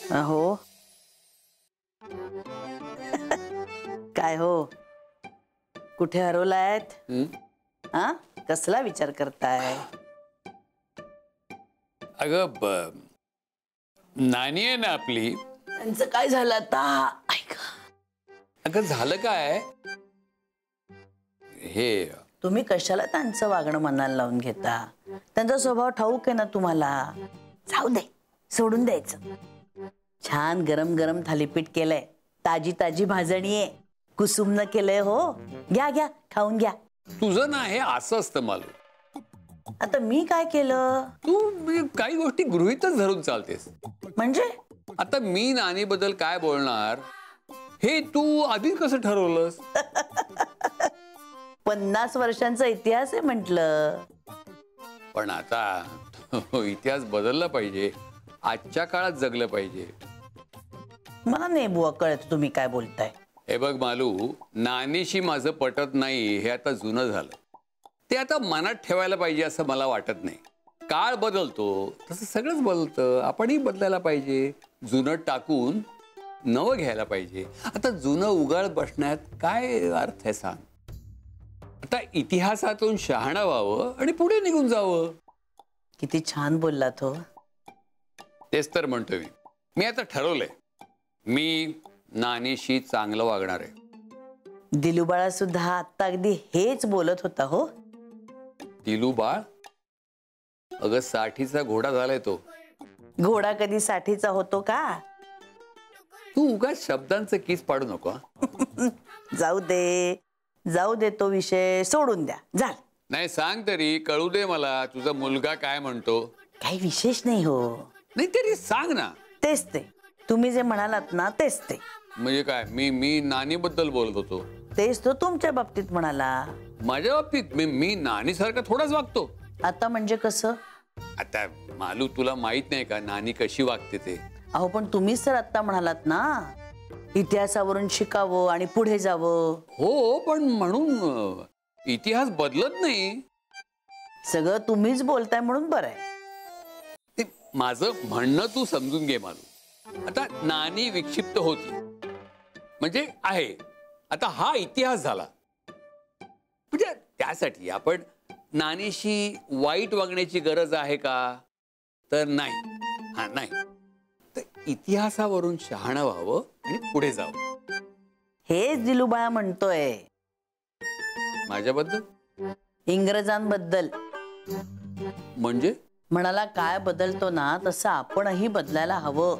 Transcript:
हो. काय हो, कुठे हरवलायत? हा, कसला विचार करताय? अगं नानी आहे ना आपली, त्यांचं काय झालं आता? ऐका, अगं झालं काय हे, तुम्ही कशाला त्यांचं वागणं मनाला लावून घेता? त्यांचा स्वभाव ठाऊक आहे ना तुम्हाला. जाऊ दे, सोडून द्यायचं. छान गरम गरम थालीपीठ केलंय, ताजी ताजी भाजणी आहे, कुसुमनं केलंय. हो, घ्या घ्या, खाऊन घ्या. तुझं ना हे असं असतं मालू. आता मी काय केलं? तू काही गोष्टी गृहीतच धरून चालतेस. म्हणजे आता मी नानी बद्दल काय बोलणार हे तू आधी कसं ठरवलंस? 50 वर्षांचा इतिहास आहे म्हटलं. पण आता इतिहास बदलला पाहिजे, आजच्या काळात जगलं पाहिजे. मला नाही बुवा कळत तुम्ही काय बोलताय. हे बघ मालू, नानीशी माझं पटत नाही हे आता जुनं झालं. ते आता मनात ठेवायला पाहिजे असं मला वाटत नाही. काळ बदलतो तसं सगळंच बदलतं, आपणही बदलायला पाहिजे. जुनं टाकून नवं घ्यायला पाहिजे. आता जुनं उगाळ बसण्यात काय अर्थ आहे सांग? आता इतिहासातून शहाणं व्हावं आणि पुढे निघून जावं. किती छान बोललात हो. तेच तर म्हणतोय मी आता ठरवलंय, मी नानीशी चांगलं वागणार आहे. दिलूबाळा सुद्धा आता अगदी हेच बोलत होता. हो, दिलू बाळ? अगं 60चा घोडा झालाय तो. घोडा कधी 60चा होतो का? तू उगाच शब्दांचं कीस पाडू नको. जाऊ दे, जाऊ दे, तो विषय सोडून द्या. झालं. नाही, सांग तरी, कळू दे मला तुझा मुलगा काय म्हणतो. काही विशेष नाही हो. नाही तरी सांग ना. तेच ते तुम्ही जे म्हणालात ना, तेच ते. म्हणजे काय, मी नानी बद्दल बोलत होतो. तेच तो तुमच्या बाबतीत म्हणाला. माझ्या बाबतीत मी नानी सारखा थोडाच वागतो. आता म्हणजे कसं? आता मालू, तुला माहित नाही का नानी कशी वागते ते? अहो, पण तुम्हीच तर आता म्हणालात ना, इतिहासावरून शिकावं आणि पुढे जावं. हो, पण म्हणून इतिहास बदलत नाही. सगळं तुम्हीच बोलताय म्हणून बरं आहे. ते माझं म्हणणं तू समजून घे मालू. आता नानी विक्षिप्त होती म्हणजे आहे, आता हा इतिहास झाला. म्हणजे त्यासाठी आपण नानीशी वाईट वागण्याची गरज आहे का? तर नाही. हा, नाही. तर इतिहासावरून शहाणं व्हावं आणि पुढे जावं. हेच दिलूबाळा म्हणतोय. माझ्याबद्दल? इंग्रजांबद्दल. म्हणजे म्हणाला काय बदलतो ना, तसं आपणही बदलायला हवं.